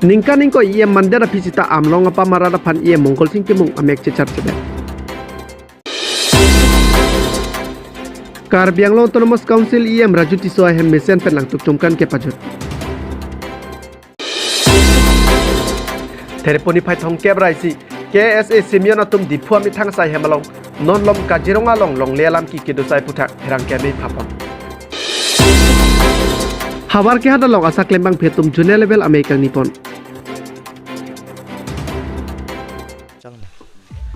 Ningka ningko iye mandera pisita amlong apa marada pan iye mongkol sing timung amek cecar cebe. Karbi Anglong Autonomous Council iye meraju tiso ahem mesen pen lang tukcumkan ke pajut. Teleponi pai thong keb raisi KSA Simeon atum diphua mi thang sai hemalong non lom Kaziranga long long lelam ki kedosai puthak herang kemi phapam. Hawar ke hada long asak lembang phetum junior level American nipon.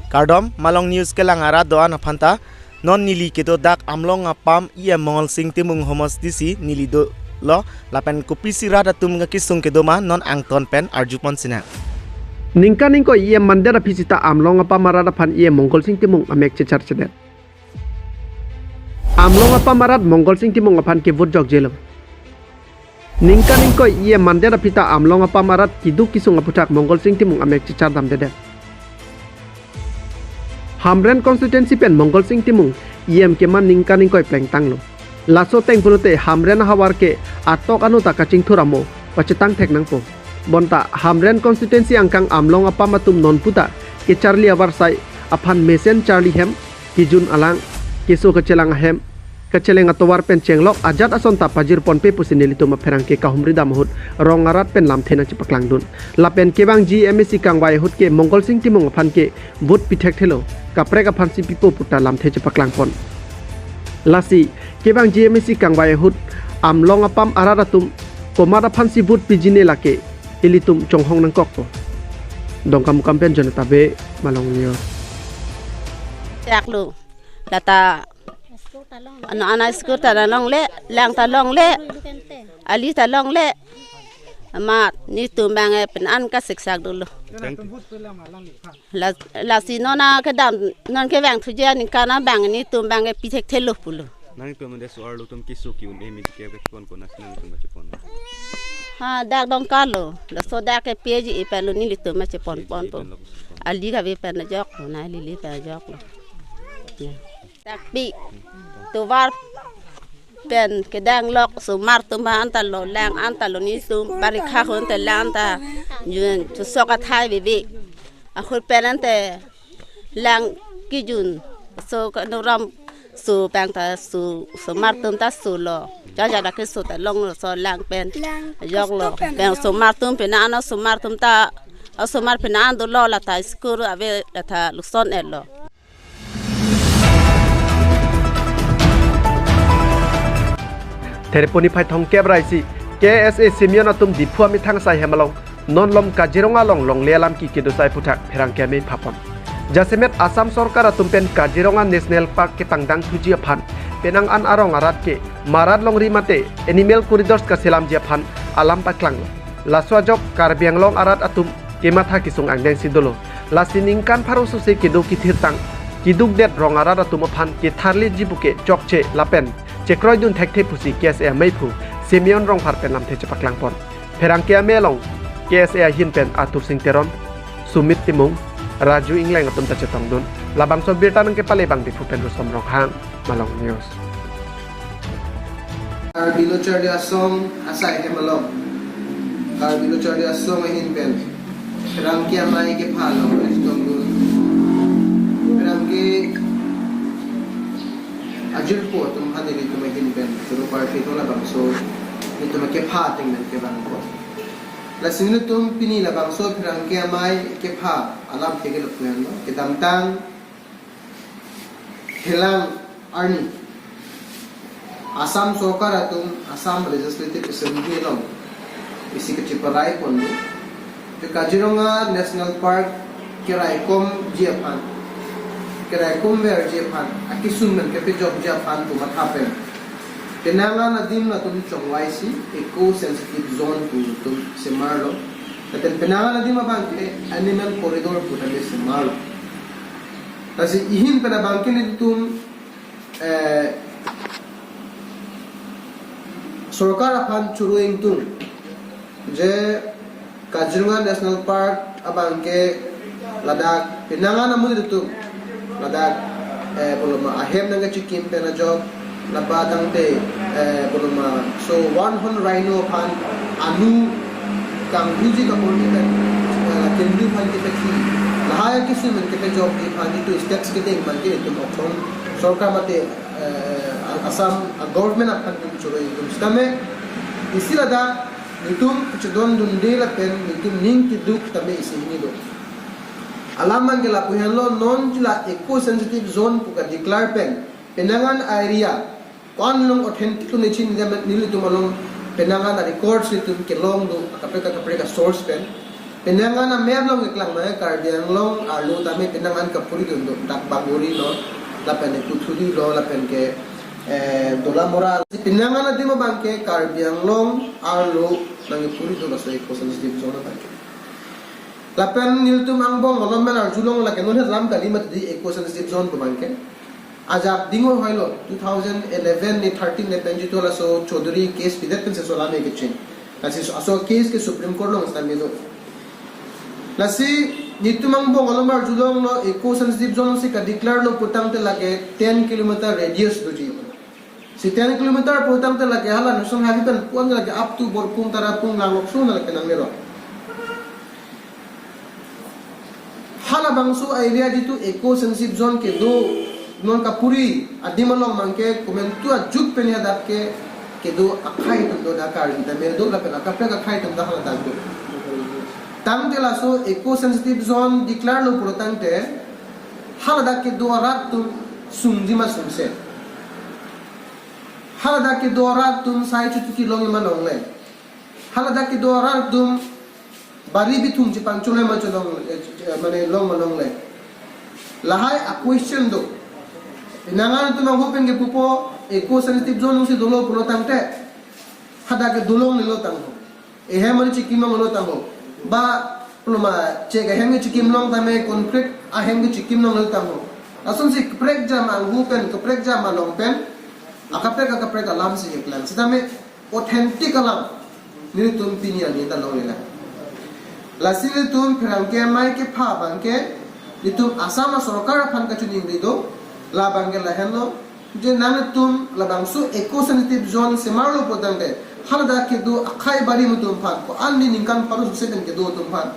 Kardom malong news ke langara doan phanta non nili kedo dak amlong apam ia mongol sing timung homos disi nili do lo lapen kopisi rada tum nga kisung kedo ma non angton pen arjupon sina. Ningka ningko iye mandera pisita amlong apa marada pan iye mongkol sing timung amek cecar cedet. Amlong apa marad mongkol sing timung apan ke vot jog jelo. Ningka ningko iye mandera pita amlong apa marad kiduk kisung aputak mongkol sing timung amek cecar dam dedet. Hamren constituency pen mongkol sing timung iem keman ningka ningkoi pleng tanglo. Laso teng punute hamren hawar ke atok anu takacing thuramo pacetang tek nangpo. Bonta hamren constituency angkang amlong apa matum non puta ke Charlie awarsai apan mesen Charlie hem kijun alang keso kecelang hem keceleng atowar pen cenglok ajat asonta pajir pon pe pusinili tuma perang ke kahumri damhut rongarat pen lam thena chipaklang dun lapen kebang GMC kang wai hut ke mongkol sing timung apan ke vot pithek thelo kaprek apan si pipo puta lam the chipaklang pon lasi kebang GMC kang wai hut amlong apam araratum komada pan si vot pijine lake ilitum chonghong nang kokpo dongkam kampen jonata be malong niyo yaklu data ana skur ta long le lang ta long le ali ta long le ma ni tumbang e pen an ka siksak dulu la si nona ka dam non ke bang thuje ni kana bang ni tumbang e pithek thelo pulu nang tum de suar lutum kisu ki un emi ke kon kon asnang tum bachpon ha dak dong kalo la so dak e peji e pelu ni litum ma chepon pon po ali ka be pen jok na li pen jok dak bi tu war pen kedang lok sumar tu ma anta lo lang anta lo ni sum bari kha khon te lang ta yun tu soka thai bebe a khol pen ante lang ki jun so ka no ram su bang ta su sumar tum ta su lo ja ja da ke su ta long lo so lang pen yok lo bang sumar tum pen ana sumar tum ta sumar pen an do lo la ta skur ave la ta luson el lo Teleponi pai thong keb raisi KSA Simeon atum diphua mi thang sai hemalong non lom Kaziranga long long lelam ki kedosai puthak pherang kemi phapam jasemet Assam Sarkar atum pen Kaziranga National Park ke tangdang thuji phan penang an arong arat ke marad long rimate animal corridors ka selam je phan alam paklang laswa jok Karbi Anglong arat atum kematha kisung angdeng sidolo lasining kan pharu suse kedo ki thirtang kiduk det rong arat atum phan ke tharli jibuke chokche lapen Cekroy dun thek the pusi KSA mai phu Simeon rong phar pen lam the chapaklang pon pherang ke melong KSA hin pen atur sing teron sumit timung Raju Ingleng atum ta chetong dun labang so birta nang ke pale bang bifu pen rusom rong hang malong news Karbilo chardi asong asai ke malong Karbilo chardi asong hin pen pherang ke mai ke phalo restong dun pherang ke ajul po tum hanili tum hin ben pero party to labang so ito make phating men ke bang ko la sinu tum pini labang so pirang ke mai ke pha alam ke lo puyan no ke damtang helang arni Assam Sarkar atum Assam Legislative Assembly long isi ke chiparai pondo ke Kaziranga National Park ke raikom jiapan kerai kumber jepan akisun men kepe job japan tu mathapen tenanga na dim na tum chongwai si eco sensitive zone tu semarlo taten penanga na dim abang ke animal corridor putale semarlo tasi ihin pena bangkin tum Sarkar apan churuing tum je Kaziranga National Park abang ke Ladakh penanga na mudi tum Ladakh boloma ahem nanga chikim pena job labadang te boloma so 100 rhino pan anu kang buji ka bon kita kendu phan kita ki lahaya kisu men kita job di phan itu steps kita yang man kita itu option sarkar mate Assam government akan mencoba itu stame isilada itu kecedon dundela pen itu ning kiduk tabe isi ini do alaman ke lapu hello non jila eco sensitive zone puka declare pen penangan area kon long authentic to nechin nili tu malong penangan records itu ke long do kapre ka source pen penangan na merlong iklang na kardiang long alu tame penangan ka puri do dak baguri no lapen itu thudi lo lapen ke dola moral penangan na di mabangke kardiang long alu nang puri do so eco sensitive zone bangke lapen niltum angbong ngolomben arjulong la kenon ram kalimat di eco sensitive zone ko bangke ajab dingo hoilo 2011 ni 13 ne penjito la so chaudhary case pidat pen se so lame ke chin lasi so case ke supreme court lo sta medo lasi nitum angbong ngolomben arjulong lo eco sensitive zone se ka declare lo putang te lage 10 km radius do ji si 10 km putang te lage hala no song habi pen pon lage up to borpung tarapung langok so na lage nang lero hala bangso area ditu eco sensitive zone ke do non kapuri adimalong mangke komentu ajuk penya dakke ke do akai tum do dakar kita merdo la pena kapre ka khai tum da hala dakdo tang te la so eco sensitive zone declare lo pro tangte hala dakke do rat tum sungjima sumse hala dakke do rat tum sai chu ki long ma long le hala dakke do rat tum bari bi thum ji pangchole ma cholong mane long ma long le lahai a question do inangan tu mang hopeng ke pupo eco sensitive zone si dolo pulo tangte hada ke dolong lilo tangho e hemani chikim long lo tangho ba pluma che ga hemni chikim long tame concrete a hemni chikim long lo tangho asun si prek jam ang hupen ko prek jam long pen akapre ka lam si eklan sidame authentic lam ni tum pinia ni ta long lela lasil tum phrangke mai ke pha bangke litum asama sarkar phan ka chuning rido la bangel la hello je nan tum la bangsu eco sensitive zone se marlo podangde halda ke do akai bari mutum phan ko anni ningkan paru seben ke do tum phan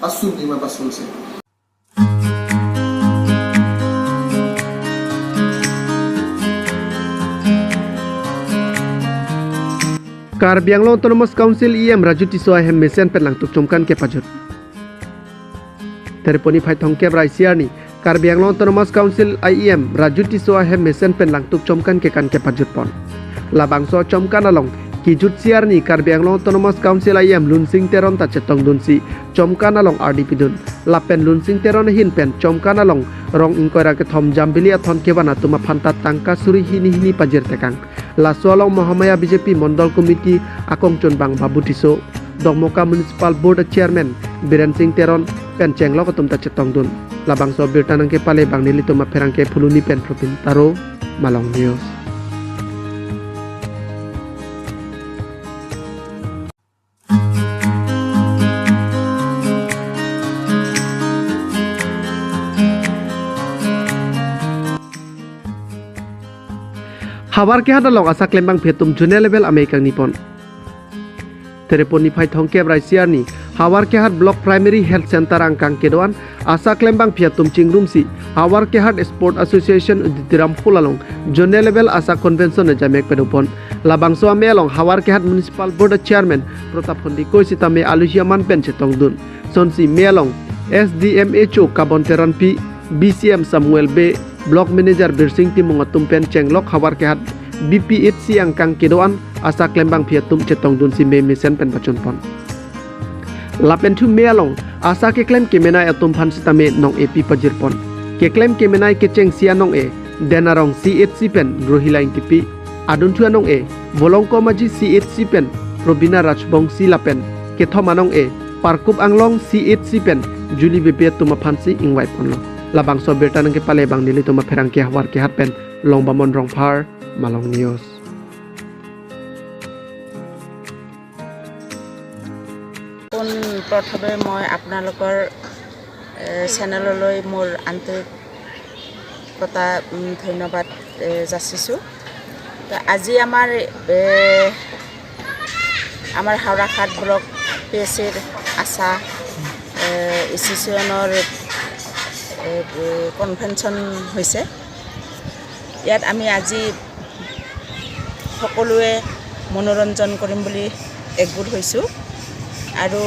asun ni ma pasun se Karbi Anglong Autonomous Council Raju Tiso ahem mesen penlang tuk chomkan ke pajut terponi phai thongke brai siarni Karbi Anglong Autonomous Council Raju Tiso ahem mesen penlang tuk chomkan ke kan ke pajut pon labangso chomkan along kijut siarni Karbi Anglong Autonomous Council lunsing teron ta chetong dunsi chomkan along RDP dun lapen lunsing teron hin pen chomkan along rong ingkora ke thom jambili athon ke bana tuma phanta tangka suri hini pajir tekang Laswalong Mahamaya BJP Mondol Committee Akong Chonbang Babu Tiso Dongmoka Municipal Board Chairman Biren Singh Teron pen chenglok atum ta chetong dun labang so birtanang ke pale bang nili tuma perang ke phuluni pen propin taro Malong News Hawar ke hada long asa klembang phetum junior level Amerikang nipon tereponi phai thongke brai siarni Hawar ke hat block primary health center angkang kedoan asa klembang phetum chingrum si Hawar ke hat sport association uditiram pulalong junior level asa convention jamek pedopon labangso amelong Hawar ke hat municipal board chairman Protap Khondi ko sitame alusiaman pen chetong dun sonsi melong SDMHO kabonteran pi BCM Samuel B Block Manager Birsing Timung Tumpen Chenglok Hawar ke hat BPHC angkang kedoan asa klembang phiatum chetong dun si me mesen pen pachon pon lapen thu melong asa ke klem kemena atum phan sitame nong AP pajir pon ke klem kemena ke cheng sia nong e denarong CHC pen rohila intipi adun thu anong e volongko maji CHC pen Robina Rajbongsi lapen ke thomanong e parkup anglong CHC pen Juli BP tuma phansi ingwai ponlo labang so bertanang ke pale bang nili tuma pherang ke Hawar ke hat pen longbamon rongphar Malong News প্ৰথমে মই আপোনালোকৰ চেনেললৈ মোৰ আন্তৰিকতা ধন্যবাদ যাচিছোঁ। আজি আমাৰ আমাৰ হাওৰাঘাট ব্লক PSCৰ আশা এছ'চিয়েশ্যনৰ কনভেনশ্যন হৈছে। ইয়াত আমি আজি সকলোৱে মনোৰঞ্জন কৰিম বুলি একগোট হৈছোঁ আৰু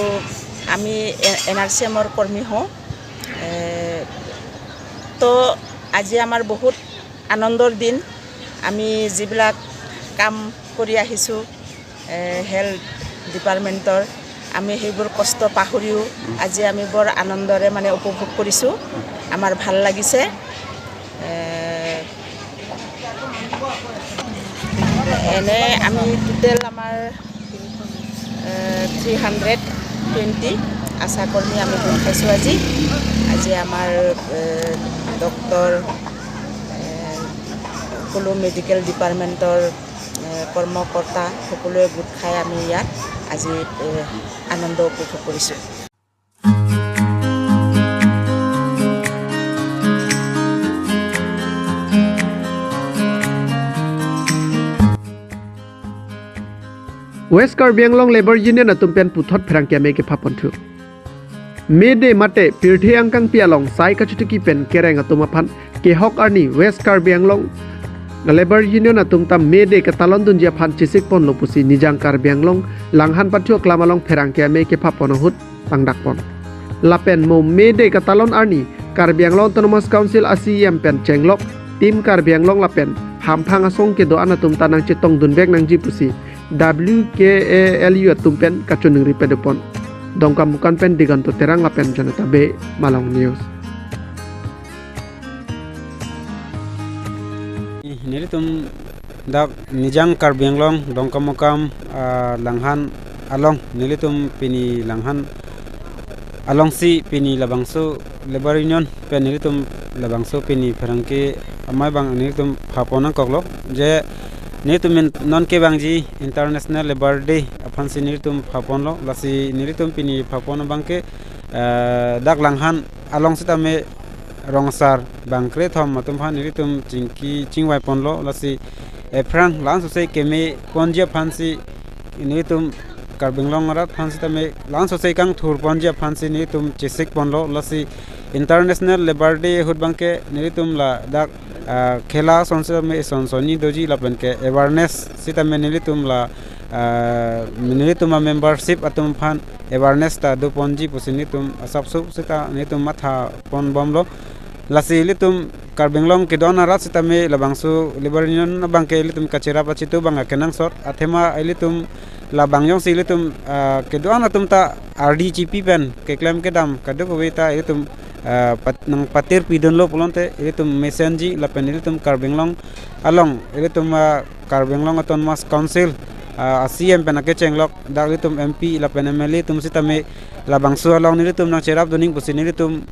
আমি NRCMৰ কৰ্মী হওঁ। তো আজি আমাৰ বহুত আনন্দৰ দিন। আমি যিবিলাক কাম কৰি আহিছোঁ হেল্থ ডিপাৰ্টমেণ্টৰ, আমি সেইবোৰ কষ্ট পাহৰিও আজি আমি বৰ আনন্দৰে মানে উপভোগ কৰিছোঁ। আমাৰ ভাল লাগিছে। এনে আমি টোটেল আমাৰ 320 আশা কৰ্মী আমি গোট খাইছোঁ আজি আমাৰ ডক্টৰ সকলো মেডিকেল ডিপাৰ্টমেণ্টৰ কৰ্মকৰ্তা সকলোৱে গোট খাই আমি ইয়াত আজি আনন্দ উপভোগ কৰিছোঁ। West Karbi Anglong Labor Union atumpian puthot pherangkia meke phaponthu. Mede mate pirthe angkang pialong sai kachutuki pen kereng atumaphan kehok arni West Karbi Anglong Labor Union atumta mede katalon dunjia phan chisik pon lopusi nijang Karbi Anglong langhan pathu klamalong pherangkia meke phaponohut pangdakpon. Lapen mo mede katalon arni Karbi Anglong Autonomous Council ASEAN pen cenglok tim Karbi Anglong lapen hamphang asong ke doan atumta nang citong dunbek nang jipusi WKALU atumpen kachunung ripedepon. Dongkam bukan pen diganto terang lapen Janata B Malang News. Nilitum dak nijang Karbi Anglong dongkam mukam langhan along nilitum pini langhan along si pini labangso Labor Union pen nilitum labangso pini pherangke amai bang nilitum phaponang koklok je nilitum non ke bangji International Labor Day aphan si nilitum phaponlo lasi nilitum pini phapon bangke dak langhan along sitame rongsar bangkre thom matum phan nilitum chingwai ponlo lasi efrang lang sosai keme ponjia phansi nilitum Karbi Anglong rat phansi tame lang sosai kang thur ponjia phansi nilitum chisik ponlo lasi International Labor Day hut bangke nilitum la dak khela sonse me sonsoni doji lapen ke awareness sita me nilitum la nilitum membership atum phan awareness ta do ponji pusinitum asapsu sita nilitum matha pon bomlo lasi litum Karbi Anglong ke dona rat sita me labangsu Labor Union bangke litum kachira pachitu banga kenang sot athema litum la bangyong silitum ke dona tumta RDGP pen ke claim ke dam kadu ko weta litum nang patir pidon lo pulonte ilitum mesenji lapen ilitum Karbi Anglong along ilitum Karbi Anglong Autonomous Council ASEAN pen ake cenglok dak ilitum MP lapen MLA tum sitame labangsu along nilitum nang cerap duning pusin nilitum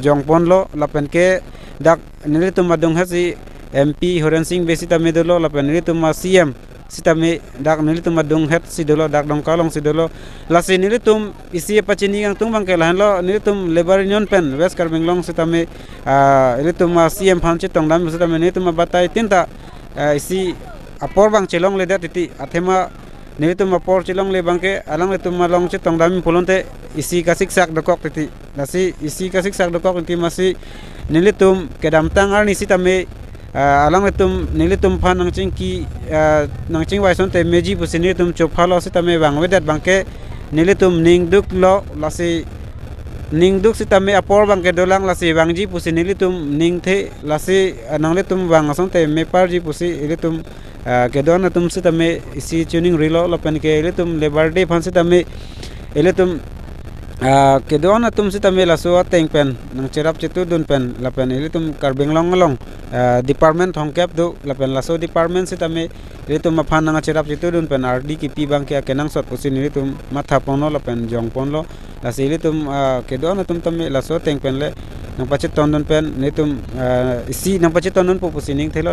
jongpon lo lapen ke dak nilitum madung hasi MP Horen Singh besitame dolo lapen nilitum CM sitame dak nilitum madung het sidolo dak dong kalong sidolo lasi nilitum isi pachini yang tumbang ke lahan lo nilitum Labor Union pen West Karbi Anglong sitame nilitum CM phan chitong dam sitame nilitum batai tinta isi apor bang chelong le dat titi athema nilitum apor chelong le bangke alang litum malong chitong dam pulonte isi kasik sak dokok titi lasi isi kasik sak dokok titi masi nilitum kedam tangar ni sitame alang litum nilitum phan nang chingwai sonte meji pusin nilitum chophalo sitame bang wedat bangke nilitum ningduk lo lasi ningduk sitame apor bangke dolang lasi bangji pusin nilitum ningthe lasi nang litum bang sonte meparji pusi nilitum kedona tum sitame isi tuning rilo lapen ke nilitum Labor Day phan sitame nilitum kedona tum sitame laso teng pen nang cerap chitu dun pen lapen ilitum Karbi Anglong along department hongkap do lapen laso department sitame ilitum maphan nang cerap chitu dun pen RDGP bangke kenang sot pusin ilitum matha pono lapen jong ponlo lasi ilitum kedona tum tame laso teng pen le nang pachit ton dun pen nilitum isi nang pachit ton dun pusining thelo